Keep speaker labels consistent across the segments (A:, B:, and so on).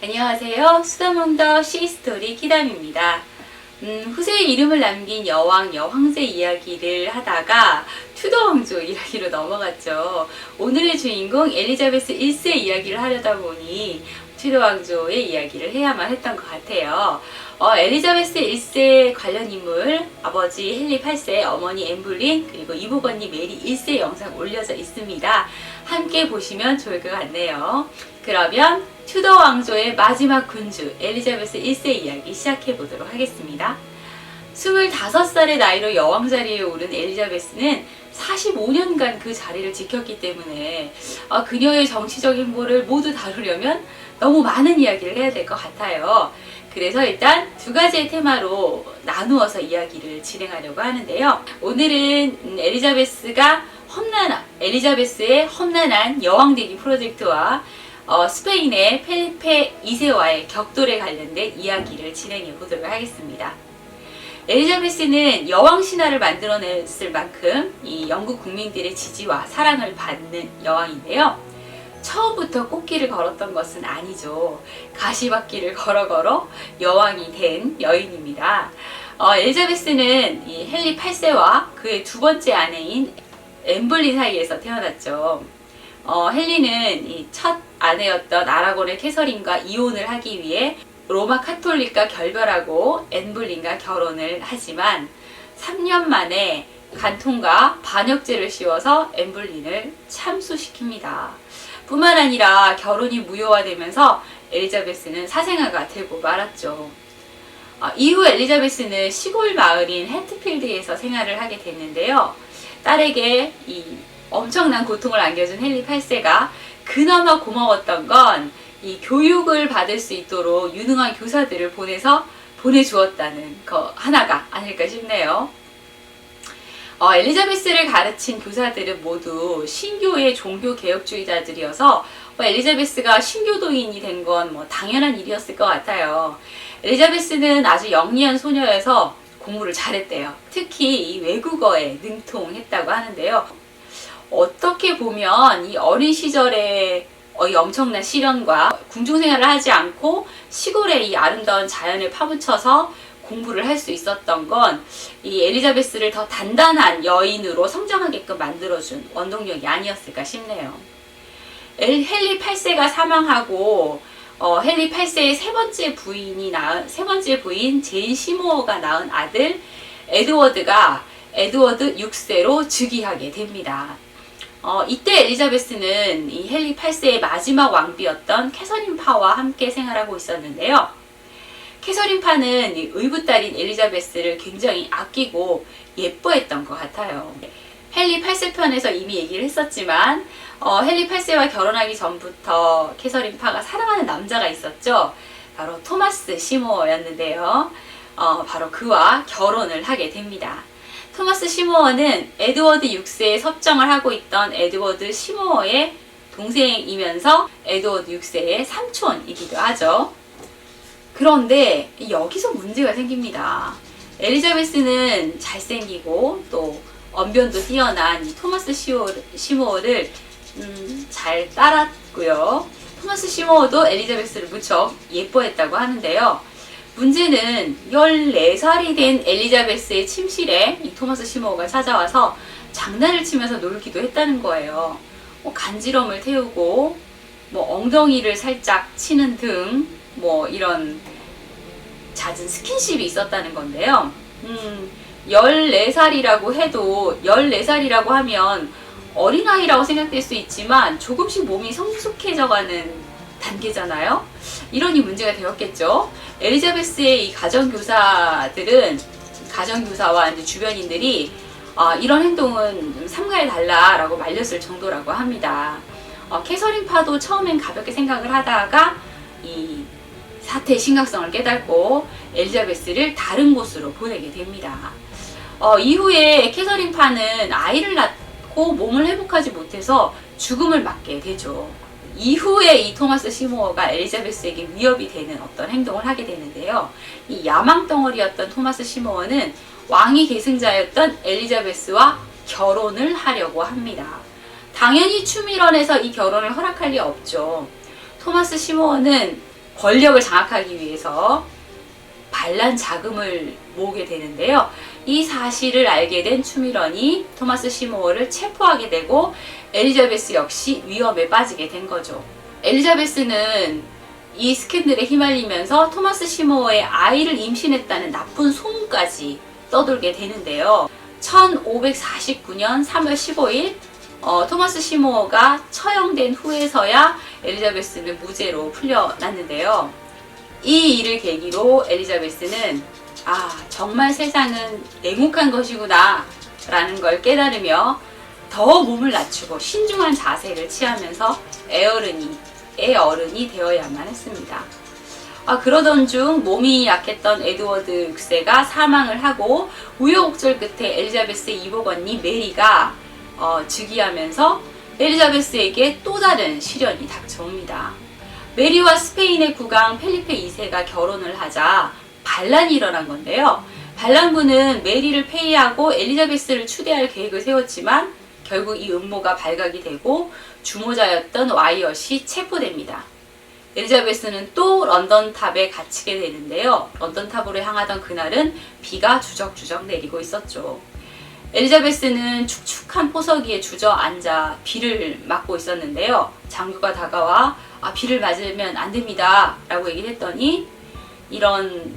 A: 안녕하세요. 수다몽더 시스토리 키담입니다. 후세의 이름을 남긴 여왕, 여황제 이야기를 하다가 튜더 왕조 이야기로 넘어갔죠. 오늘의 주인공 엘리자베스 1세 이야기를 하려다 보니 튜더 왕조의 이야기를 해야만 했던 것 같아요. 엘리자베스 1세 관련 인물, 아버지 헨리 8세, 어머니 앤블린, 그리고 이복 언니 메리 1세 영상 올려져 있습니다. 함께 보시면 좋을 것 같네요. 그러면 튜더 왕조의 마지막 군주 엘리자베스 1세 이야기 시작해 보도록 하겠습니다. 25살의 나이로 여왕 자리에 오른 엘리자베스는 45년간 그 자리를 지켰기 때문에 그녀의 정치적 행보를 모두 다루려면 너무 많은 이야기를 해야 될 것 같아요. 그래서 일단 두 가지의 테마로 나누어서 이야기를 진행하려고 하는데요. 오늘은 엘리자베스의 험난한 여왕되기 프로젝트와 스페인의 펠리페 2세와의 격돌에 관련된 이야기를 진행해 보도록 하겠습니다. 엘리자베스는 여왕 신화를 만들어냈을 만큼 이 영국 국민들의 지지와 사랑을 받는 여왕인데요. 처음부터 꽃길을 걸었던 것은 아니죠. 가시밭길을 걸어 여왕이 된 여인입니다. 엘리자베스는 이 헨리 8세와 그의 두 번째 아내인 앤블린 사이에서 태어났죠. 헨리는 이 첫 아내였던 아라곤의 캐서린과 이혼을 하기 위해 로마 카톨릭과 결별하고 앤블린과 결혼을 하지만 3년 만에 간통과 반역죄를 씌워서 앤블린을 참수시킵니다. 뿐만 아니라 결혼이 무효화되면서 엘리자베스는 사생아가 되고 말았죠. 이후 엘리자베스는 시골 마을인 해트필드에서 생활을 하게 됐는데요. 딸에게 이 엄청난 고통을 안겨준 헨리 8세가 그나마 고마웠던 건 이 교육을 받을 수 있도록 유능한 교사들을 보내주었다는 거 하나가 아닐까 싶네요. 엘리자베스를 가르친 교사들은 모두 신교의 종교개혁주의자들이어서 엘리자베스가 신교도인이 된 건 당연한 일이었을 것 같아요. 엘리자베스는 아주 영리한 소녀여서 공부를 잘했대요. 특히 이 외국어에 능통했다고 하는데요. 어떻게 보면 이 어린 시절에 이 엄청난 시련과 궁중생활을 하지 않고 시골의 이 아름다운 자연을 파묻혀서 공부를 할 수 있었던 건 이 엘리자베스를 더 단단한 여인으로 성장하게끔 만들어준 원동력이 아니었을까 싶네요. 헨리 8세가 사망하고 헨리 8세의 세 번째 부인 제인 시모어가 낳은 아들 에드워드가 에드워드 6세로 즉위하게 됩니다. 이때 엘리자베스는 이 헨리 8세의 마지막 왕비였던 캐서린 파와 함께 생활하고 있었는데요. 캐서린 파는 이 의붓딸인 엘리자베스를 굉장히 아끼고 예뻐했던 것 같아요. 헨리 8세 편에서 이미 얘기를 했었지만 헨리 8세와 결혼하기 전부터 캐서린 파가 사랑하는 남자가 있었죠. 바로 토마스 시모어였는데요. 바로 그와 결혼을 하게 됩니다. 토마스 시모어는 에드워드 6세에 섭정을 하고 있던 에드워드 시모어의 동생이면서 에드워드 6세의 삼촌이기도 하죠. 그런데 여기서 문제가 생깁니다. 엘리자베스는 잘생기고 또 언변도 뛰어난 이 토마스 시모어를 잘 따랐고요. 토마스 시모어도 엘리자베스를 무척 예뻐했다고 하는데요. 문제는 14살이 된 엘리자베스의 침실에 이 토마스 시모어가 찾아와서 장난을 치면서 놀기도 했다는 거예요. 간지럼을 태우고 엉덩이를 살짝 치는 등 이런 잦은 스킨십이 있었다는 건데요. 14살이라고 해도 14살이라고 하면 어린아이라고 생각될 수 있지만 조금씩 몸이 성숙해져가는 단계잖아요. 이러니 문제가 되었겠죠. 엘리자베스의 이 가정교사와 이제 주변인들이 이런 행동은 좀 삼가해달라라고 말렸을 정도라고 합니다. 캐서린 파도 처음엔 가볍게 생각을 하다가 이 사태의 심각성을 깨닫고 엘리자베스를 다른 곳으로 보내게 됩니다. 이후에 캐서린 파는 아이를 낳고 몸을 회복하지 못해서 죽음을 맞게 되죠. 이후에 이 토마스 시모어가 엘리자베스에게 위협이 되는 어떤 행동을 하게 되는데요. 이 야망덩어리였던 토마스 시모어는 왕위 계승자였던 엘리자베스와 결혼을 하려고 합니다. 당연히 추밀원에서 이 결혼을 허락할 리 없죠. 토마스 시모어는 권력을 장악하기 위해서 반란 자금을 모으게 되는데요. 이 사실을 알게 된 추미런이 토마스 시모어를 체포하게 되고 엘리자베스 역시 위험에 빠지게 된 거죠. 엘리자베스는 이 스캔들에 휘말리면서 토마스 시모어의 아이를 임신했다는 나쁜 소문까지 떠돌게 되는데요. 1549년 3월 15일 토마스 시모어가 처형된 후에서야 엘리자베스는 무죄로 풀려났는데요. 이 일을 계기로 엘리자베스는 정말 세상은 냉혹한 것이구나 라는 걸 깨달으며 더 몸을 낮추고 신중한 자세를 취하면서 애어른이 되어야만 했습니다. 그러던 중 몸이 약했던 에드워드 6세가 사망을 하고 우여곡절 끝에 엘리자베스의 이복언니 메리가 즉위하면서 엘리자베스에게 또 다른 시련이 닥쳐옵니다. 메리와 스페인의 국왕 펠리페 2세가 결혼을 하자 반란이 일어난 건데요. 반란군은 메리를 폐위하고 엘리자베스를 추대할 계획을 세웠지만 결국 이 음모가 발각이 되고 주모자였던 와이엇이 체포됩니다. 엘리자베스는 또 런던탑에 갇히게 되는데요. 런던탑으로 향하던 그날은 비가 주적주적 내리고 있었죠. 엘리자베스는 축축한 포석이에 주저앉아 비를 맞고 있었는데요. 장교가 다가와 비를 맞으면 안 됩니다 라고 얘기를 했더니 이런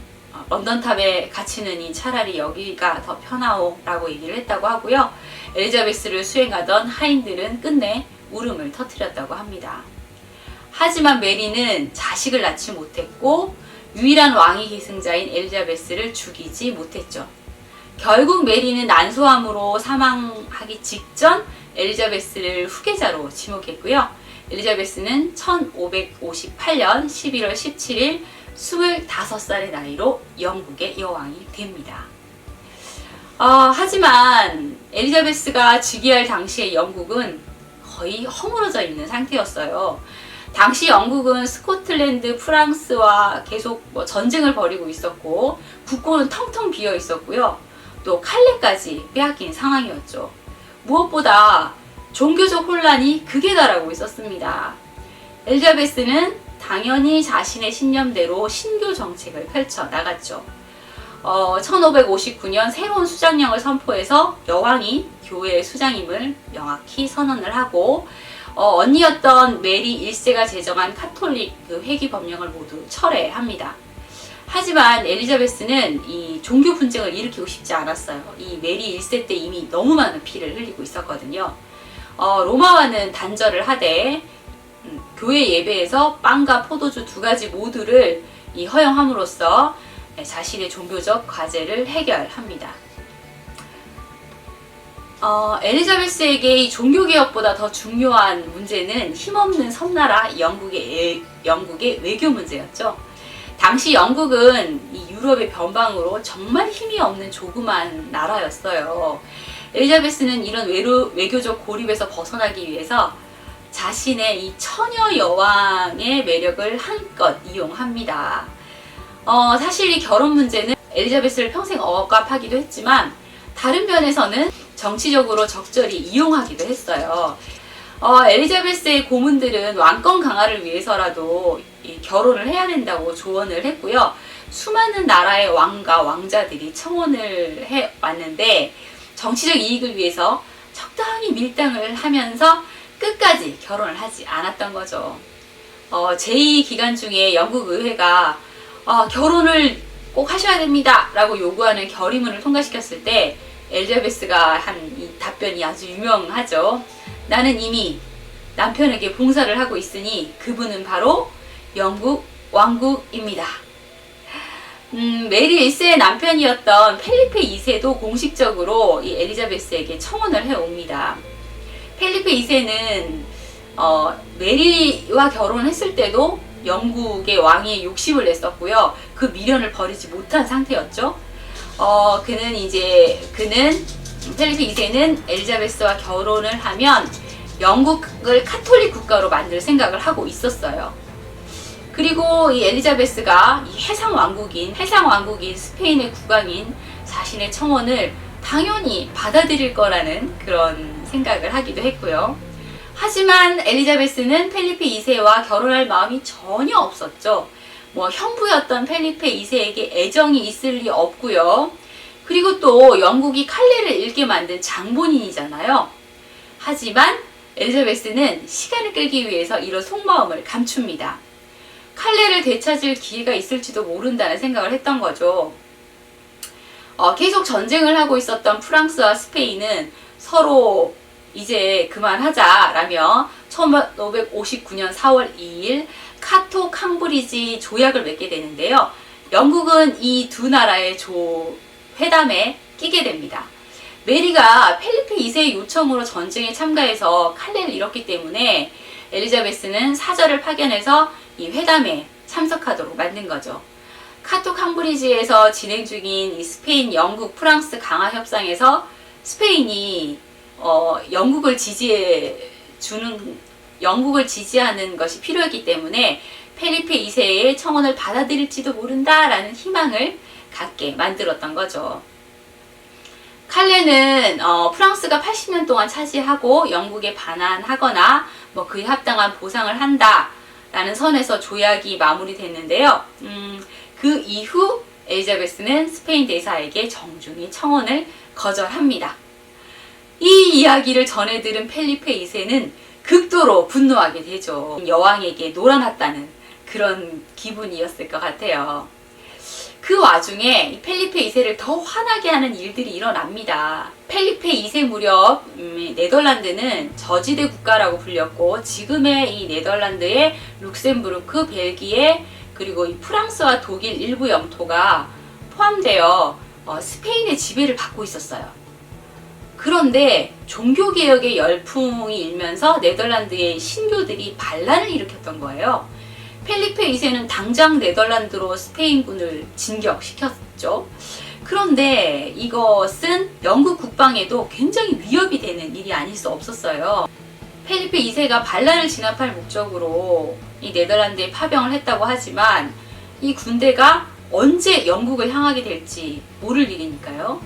A: 런던탑에 갇히느니 차라리 여기가 더 편하오 라고 얘기를 했다고 하고요. 엘리자베스를 수행하던 하인들은 끝내 울음을 터뜨렸다고 합니다. 하지만 메리는 자식을 낳지 못했고 유일한 왕위 계승자인 엘리자베스를 죽이지 못했죠. 결국 메리는 난소암으로 사망하기 직전 엘리자베스를 후계자로 지목했고요. 엘리자베스는 1558년 11월 17일 25살의 나이로 영국의 여왕이 됩니다. 하지만 엘리자베스가 즉위할 당시의 영국은 거의 허물어져 있는 상태였어요. 당시 영국은 스코틀랜드, 프랑스와 계속 전쟁을 벌이고 있었고 국고는 텅텅 비어 있었고요. 또 칼레까지 빼앗긴 상황이었죠. 무엇보다 종교적 혼란이 극에 달하고 있었습니다. 엘리자베스는 당연히 자신의 신념대로 신교 정책을 펼쳐 나갔죠. 1559년 새로운 수장령을 선포해서 여왕이 교회의 수장임을 명확히 선언을 하고 언니였던 메리 1세가 제정한 카톨릭 회기 법령을 모두 철회합니다. 하지만 엘리자베스는 이 종교 분쟁을 일으키고 싶지 않았어요. 이 메리 1세 때 이미 너무 많은 피를 흘리고 있었거든요. 로마와는 단절을 하되 교회 예배에서 빵과 포도주 2가지 모두를 허용함으로써 자신의 종교적 과제를 해결합니다. 엘리자베스에게 이 종교개혁보다 더 중요한 문제는 힘없는 섬나라 영국의 외교 문제였죠. 당시 영국은 이 유럽의 변방으로 정말 힘이 없는 조그만 나라였어요. 엘리자베스는 이런 외교적 고립에서 벗어나기 위해서 자신의 이 처녀 여왕의 매력을 한껏 이용합니다. 사실 이 결혼 문제는 엘리자베스를 평생 억압하기도 했지만 다른 면에서는 정치적으로 적절히 이용하기도 했어요. 엘리자베스의 고문들은 왕권 강화를 위해서라도 결혼을 해야 된다고 조언을 했고요. 수많은 나라의 왕과 왕자들이 청혼을 해왔는데 정치적 이익을 위해서 적당히 밀당을 하면서 끝까지 결혼을 하지 않았던 거죠. 제2 기간 중에 영국 의회가 결혼을 꼭 하셔야 됩니다 라고 요구하는 결의문을 통과시켰을 때 엘리자베스가 한 이 답변이 아주 유명하죠. 나는 이미 남편에게 봉사를 하고 있으니 그분은 바로 영국 왕국입니다. 메리 1세의 남편이었던 펠리페 2세도 공식적으로 이 엘리자베스에게 청혼을 해옵니다. 펠리페 2세는 메리와 결혼했을 때도 영국의 왕위에 욕심을 냈었고요. 그 미련을 버리지 못한 상태였죠. 펠리페 2세는 엘리자베스와 결혼을 하면 영국을 카톨릭 국가로 만들 생각을 하고 있었어요. 그리고 이 엘리자베스가 이 해상 왕국인 스페인의 국왕인 자신의 청혼을 당연히 받아들일 거라는 그런 생각을 하기도 했고요. 하지만 엘리자베스는 펠리페 2세와 결혼할 마음이 전혀 없었죠. 뭐 형부였던 펠리페 2세에게 애정이 있을 리 없고요. 그리고 또 영국이 칼레를 잃게 만든 장본인이잖아요. 하지만 엘리자베스는 시간을 끌기 위해서 이런 속마음을 감춥니다. 칼레를 되찾을 기회가 있을지도 모른다는 생각을 했던 거죠. 계속 전쟁을 하고 있었던 프랑스와 스페인은 서로 이제 그만하자라며 1559년 4월 2일 카토 캉브리지 조약을 맺게 되는데요. 영국은 이 두 나라의 회담에 끼게 됩니다. 메리가 펠리페 2세의 요청으로 전쟁에 참가해서 칼레를 잃었기 때문에 엘리자베스는 사절을 파견해서 이 회담에 참석하도록 만든 거죠. 카토 캉브리지에서 진행 중인 이 스페인, 영국, 프랑스 강화 협상에서 스페인이 영국을 지지하는 것이 필요했기 때문에 펠리페 2세의 청원을 받아들일지도 모른다라는 희망을 갖게 만들었던 거죠. 칼레는 프랑스가 80년 동안 차지하고 영국에 반환하거나 뭐 그에 합당한 보상을 한다라는 선에서 조약이 마무리됐는데요. 그 이후 엘리자베스는 스페인 대사에게 정중히 청원을 거절합니다. 이 이야기를 전해 들은 펠리페 2세는 극도로 분노하게 되죠. 여왕에게 놀아났다는 그런 기분이었을 것 같아요. 그 와중에 펠리페 2세를 더 화나게 하는 일들이 일어납니다. 펠리페 2세 무렵 네덜란드는 저지대 국가라고 불렸고 지금의 이 네덜란드의 룩셈부르크, 벨기에 그리고 이 프랑스와 독일 일부 영토가 포함되어 스페인의 지배를 받고 있었어요. 그런데 종교개혁의 열풍이 일면서 네덜란드의 신교들이 반란을 일으켰던 거예요. 펠리페 2세는 당장 네덜란드로 스페인군을 진격시켰죠. 그런데 이것은 영국 국방에도 굉장히 위협이 되는 일이 아닐 수 없었어요. 펠리페 2세가 반란을 진압할 목적으로 이 네덜란드에 파병을 했다고 하지만 이 군대가 언제 영국을 향하게 될지 모를 일이니까요.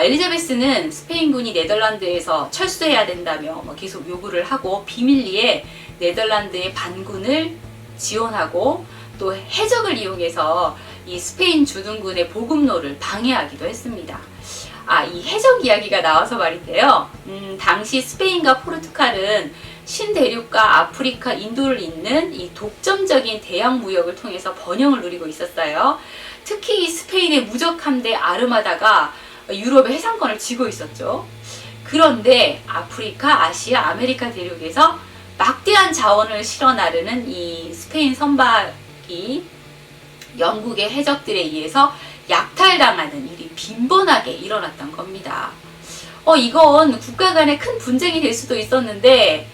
A: 엘리자베스는 스페인군이 네덜란드에서 철수해야 된다며 계속 요구를 하고 비밀리에 네덜란드의 반군을 지원하고 또 해적을 이용해서 이 스페인 주둔군의 보급로를 방해하기도 했습니다. 이 해적 이야기가 나와서 말인데요. 당시 스페인과 포르투갈은 신대륙과 아프리카, 인도를 잇는 이 독점적인 대양 무역을 통해서 번영을 누리고 있었어요. 특히 스페인의 무적 함대 아르마다가 유럽의 해상권을 쥐고 있었죠. 그런데 아프리카, 아시아, 아메리카 대륙에서 막대한 자원을 실어 나르는 이 스페인 선박이 영국의 해적들에 의해서 약탈당하는 일이 빈번하게 일어났던 겁니다. 이건 국가 간의 큰 분쟁이 될 수도 있었는데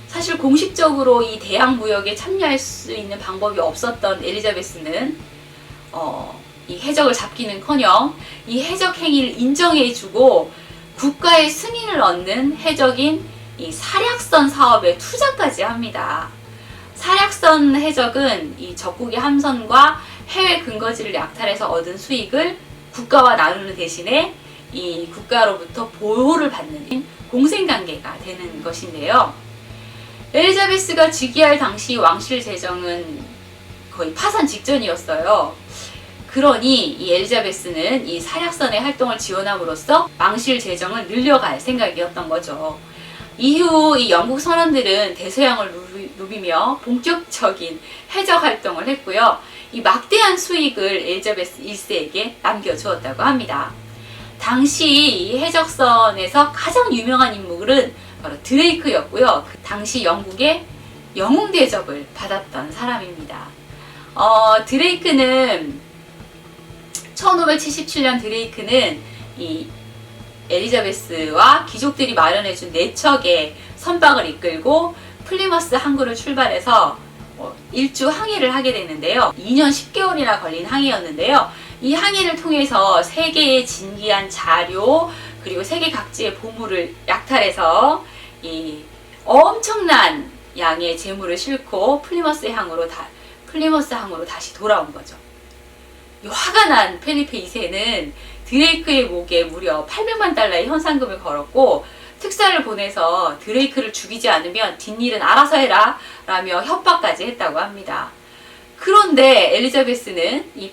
A: 사실 공식적으로 이 대양 무역에 참여할 수 있는 방법이 없었던 엘리자베스는 이 해적을 잡기는커녕 이 해적 행위를 인정해주고 국가의 승인을 얻는 해적인 이 사략선 사업에 투자까지 합니다. 사략선 해적은 이 적국의 함선과 해외 근거지를 약탈해서 얻은 수익을 국가와 나누는 대신에 이 국가로부터 보호를 받는 공생관계가 되는 것인데요. 엘리자베스가 즉위할 당시 왕실 재정은 거의 파산 직전이었어요. 그러니 이 엘리자베스는 이 사략선의 활동을 지원함으로써 왕실 재정을 늘려갈 생각이었던 거죠. 이후 이 영국 선원들은 대서양을 누비며 본격적인 해적 활동을 했고요. 이 막대한 수익을 엘리자베스 1세에게 남겨주었다고 합니다. 당시 이 해적선에서 가장 유명한 인물은 바로 드레이크였고요. 당시 영국의 영웅 대접을 받았던 사람입니다. 드레이크는 1577년 드레이크는 이 엘리자베스와 귀족들이 마련해준 4척의 선박을 이끌고 플리머스 항구를 출발해서 일주 항해를 하게 되는데요. 2년 10개월이나 걸린 항해였는데요. 이 항해를 통해서 세계의 진귀한 자료 그리고 세계 각지의 보물을 약탈해서 이 엄청난 양의 재물을 싣고 플리머스 항으로 다시 돌아온 거죠. 화가 난 펠리페 2세는 드레이크의 목에 무려 800만 달러의 현상금을 걸었고 특사를 보내서 드레이크를 죽이지 않으면 뒷일은 알아서 해라 라며 협박까지 했다고 합니다. 그런데 엘리자베스는 이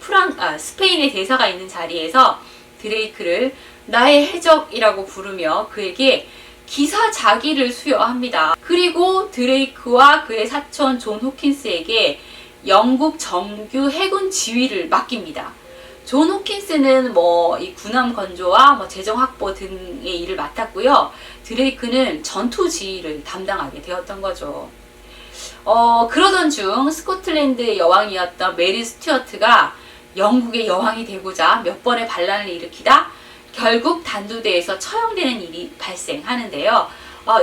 A: 스페인의 대사가 있는 자리에서 드레이크를 나의 해적이라고 부르며 그에게 기사자기를 수여합니다. 그리고 드레이크와 그의 사촌 존 호킨스에게 영국 정규 해군 지휘를 맡깁니다. 존 호킨스는 이 군함 건조와 재정 확보 등의 일을 맡았고요. 드레이크는 전투 지휘를 담당하게 되었던 거죠. 그러던 중 스코틀랜드의 여왕이었던 메리 스튜어트가 영국의 여왕이 되고자 몇 번의 반란을 일으키다 결국 단두대에서 처형되는 일이 발생하는데요.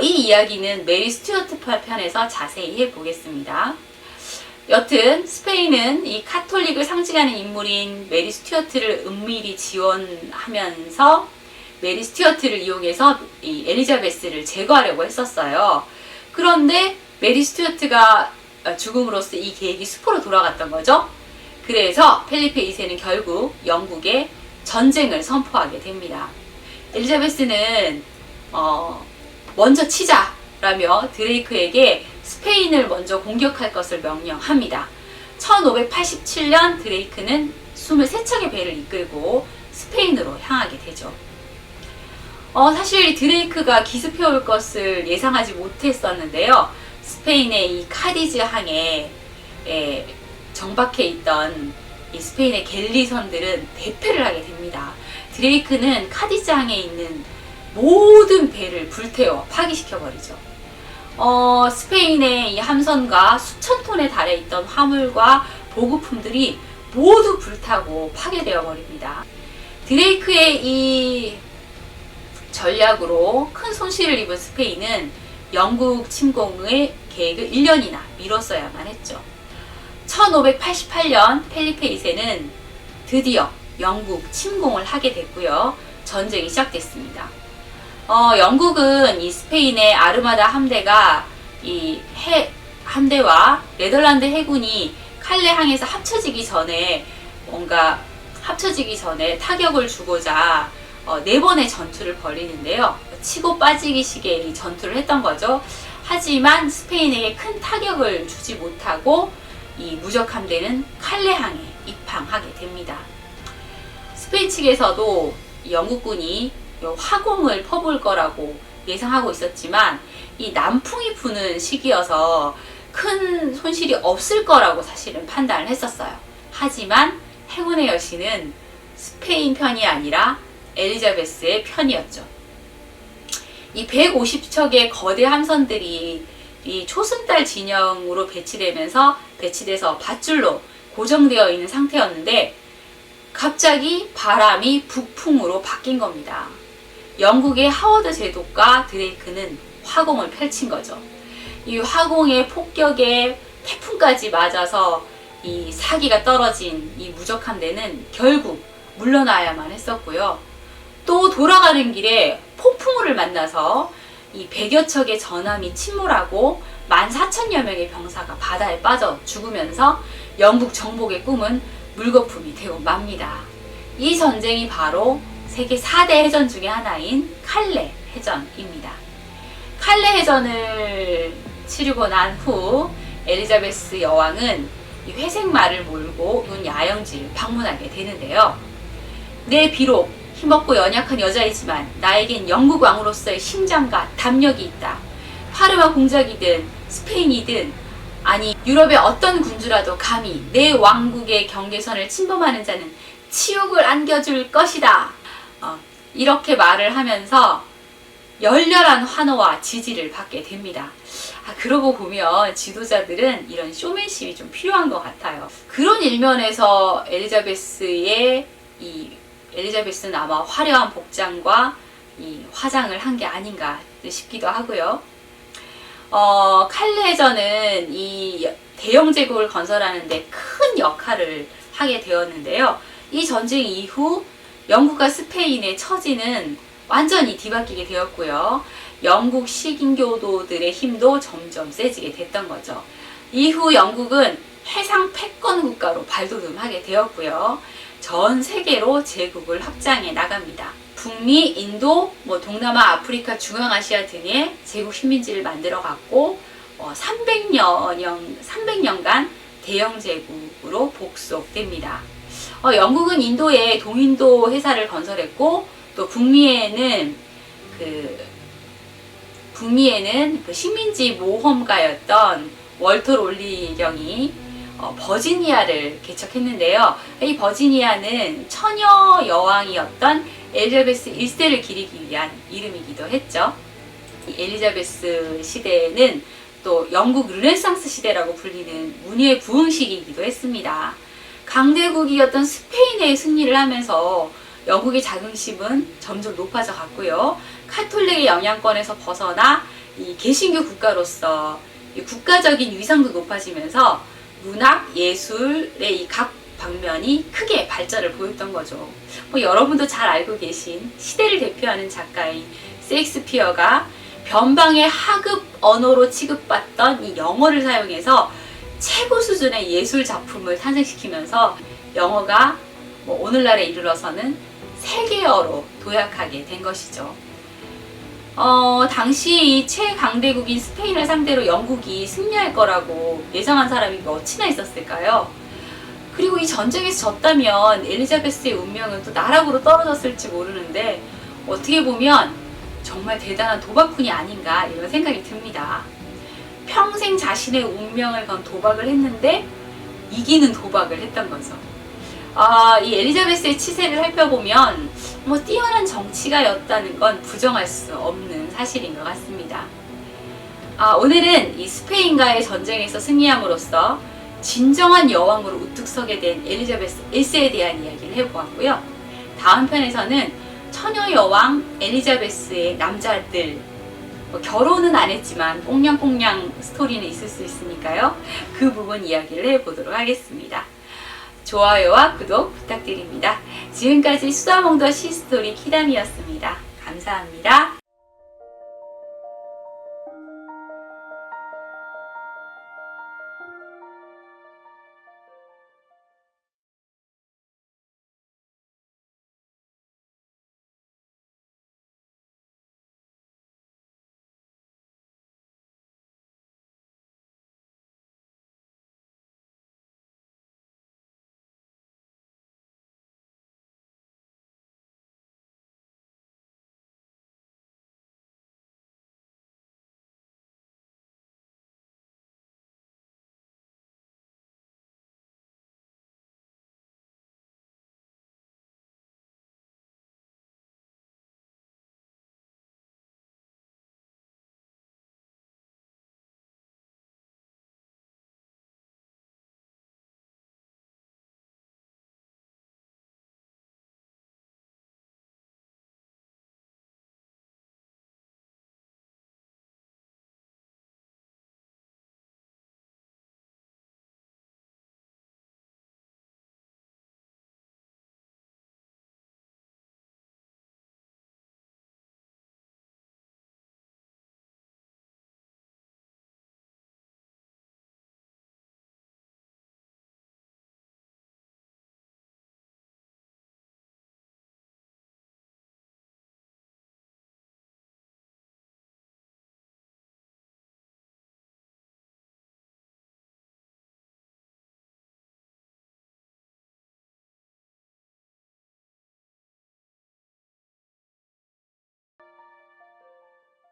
A: 이 이야기는 메리 스튜어트 편에서 자세히 해보겠습니다. 여튼 스페인은 이 카톨릭을 상징하는 인물인 메리 스튜어트를 은밀히 지원하면서 메리 스튜어트를 이용해서 이 엘리자베스를 제거하려고 했었어요. 그런데 메리 스튜어트가 죽음으로써 이 계획이 수포로 돌아갔던 거죠. 그래서 펠리페 2세는 결국 영국에 전쟁을 선포하게 됩니다. 엘리자베스는 먼저 치자라며 드레이크에게 스페인을 먼저 공격할 것을 명령합니다. 1587년 드레이크는 23척의 배를 이끌고 스페인으로 향하게 되죠. 사실 드레이크가 기습해올 것을 예상하지 못했었는데요. 스페인의 이 카디즈 항에 정박해 있던 이 스페인의 갤리선들은 대패를 하게 됩니다. 드레이크는 카디즈 항에 있는 모든 배를 불태워 파기시켜버리죠. 스페인의 이 함선과 수천 톤에 달해 있던 화물과 보급품들이 모두 불타고 파괴되어 버립니다. 드레이크의 이 전략으로 큰 손실을 입은 스페인은 영국 침공의 계획을 1년이나 미뤘어야만 했죠. 1588년 펠리페 2세는 드디어 영국 침공을 하게 됐고요. 전쟁이 시작됐습니다. 영국은 이 스페인의 아르마다 함대가 이 함대와 네덜란드 해군이 칼레 항에서 합쳐지기 전에 타격을 주고자 4번의 전투를 벌이는데요. 치고 빠지기 식의 전투를 했던 거죠. 하지만 스페인에게 큰 타격을 주지 못하고 이 무적 함대는 칼레 항에 입항하게 됩니다. 스페인 측에서도 영국군이 화공을 퍼볼 거라고 예상하고 있었지만 이 남풍이 부는 시기여서 큰 손실이 없을 거라고 사실은 판단을 했었어요. 하지만 행운의 여신은 스페인 편이 아니라 엘리자베스의 편이었죠. 이 150척의 거대 함선들이 이 초승달 진영으로 배치돼서 밧줄로 고정되어 있는 상태였는데 갑자기 바람이 북풍으로 바뀐 겁니다. 영국의 하워드 제독과 드레이크는 화공을 펼친 거죠. 이 화공의 폭격에 태풍까지 맞아서 이 사기가 떨어진 이 무적 함대는 결국 물러나야만 했었고요. 또 돌아가는 길에 폭풍우를 만나서 이 100여 척의 전함이 침몰하고 14,000여 명의 병사가 바다에 빠져 죽으면서 영국 정복의 꿈은 물거품이 되고 맙니다. 이 전쟁이 바로 세계 4대 해전 중의 하나인 칼레 해전입니다. 칼레 해전을 치르고 난 후 엘리자베스 여왕은 이 회색 말을 몰고 온 야영지를 방문하게 되는데요. 내 비록 힘없고 연약한 여자이지만 나에겐 영국 왕으로서의 심장과 담력이 있다. 파르마 공작이든 스페인이든 아니 유럽의 어떤 군주라도 감히 내 왕국의 경계선을 침범하는 자는 치욕을 안겨줄 것이다. 이렇게 말을 하면서 열렬한 환호와 지지를 받게 됩니다. 그러고 보면 지도자들은 이런 쇼맨십이 좀 필요한 것 같아요. 그런 일면에서 엘리자베스는 아마 화려한 복장과 이 화장을 한 게 아닌가 싶기도 하고요. 칼레전은 이 대영 제국을 건설하는 데 큰 역할을 하게 되었는데요. 이 전쟁 이후 영국과 스페인의 처지는 완전히 뒤바뀌게 되었고요. 영국 식인교도들의 힘도 점점 세지게 됐던 거죠. 이후 영국은 해상 패권 국가로 발돋움하게 되었고요. 전 세계로 제국을 확장해 나갑니다. 북미, 인도, 동남아, 아프리카, 중앙아시아 등의 제국 식민지를 만들어 갔고 300년간 대영 제국으로 복속됩니다. 영국은 인도에 동인도 회사를 건설했고 또 북미에는 그 식민지 모험가였던 월터 롤리경이 버지니아를 개척했는데요. 이 버지니아는 처녀 여왕이었던 엘리자베스 1세를 기리기 위한 이름이기도 했죠. 이 엘리자베스 시대는 또 영국 르네상스 시대라고 불리는 문예의 부흥시기이기도 했습니다. 강대국이었던 스페인의 승리를 하면서 영국의 자긍심은 점점 높아져 갔고요. 카톨릭의 영향권에서 벗어나 이 개신교 국가로서 이 국가적인 위상도 높아지면서 문학, 예술의 이 각 방면이 크게 발전을 보였던 거죠. 여러분도 잘 알고 계신 시대를 대표하는 작가인 셰익스피어가 변방의 하급 언어로 취급받던 이 영어를 사용해서 최고 수준의 예술 작품을 탄생시키면서 영어가 오늘날에 이르러서는 세계어로 도약하게 된 것이죠. 당시 이 최강대국인 스페인을 상대로 영국이 승리할 거라고 예상한 사람이 몇이나 있었을까요? 그리고 이 전쟁에서 졌다면 엘리자베스의 운명은 또 나락으로 떨어졌을지 모르는데 어떻게 보면 정말 대단한 도박꾼이 아닌가 이런 생각이 듭니다. 평생 자신의 운명을 건 도박을 했는데 이기는 도박을 했던 거죠. 이 엘리자베스의 치세를 살펴보면 뛰어난 정치가였다는 건 부정할 수 없는 사실인 것 같습니다. 오늘은 이 스페인과의 전쟁에서 승리함으로써 진정한 여왕으로 우뚝 서게 된 엘리자베스 1세에 대한 이야기를 해보았고요. 다음 편에서는 처녀 여왕 엘리자베스의 남자들, 결혼은 안 했지만 꽁냥꽁냥 스토리는 있을 수 있으니까요. 그 부분 이야기를 해보도록 하겠습니다. 좋아요와 구독 부탁드립니다. 지금까지 수다몽더 시스토리 키담이었습니다. 감사합니다.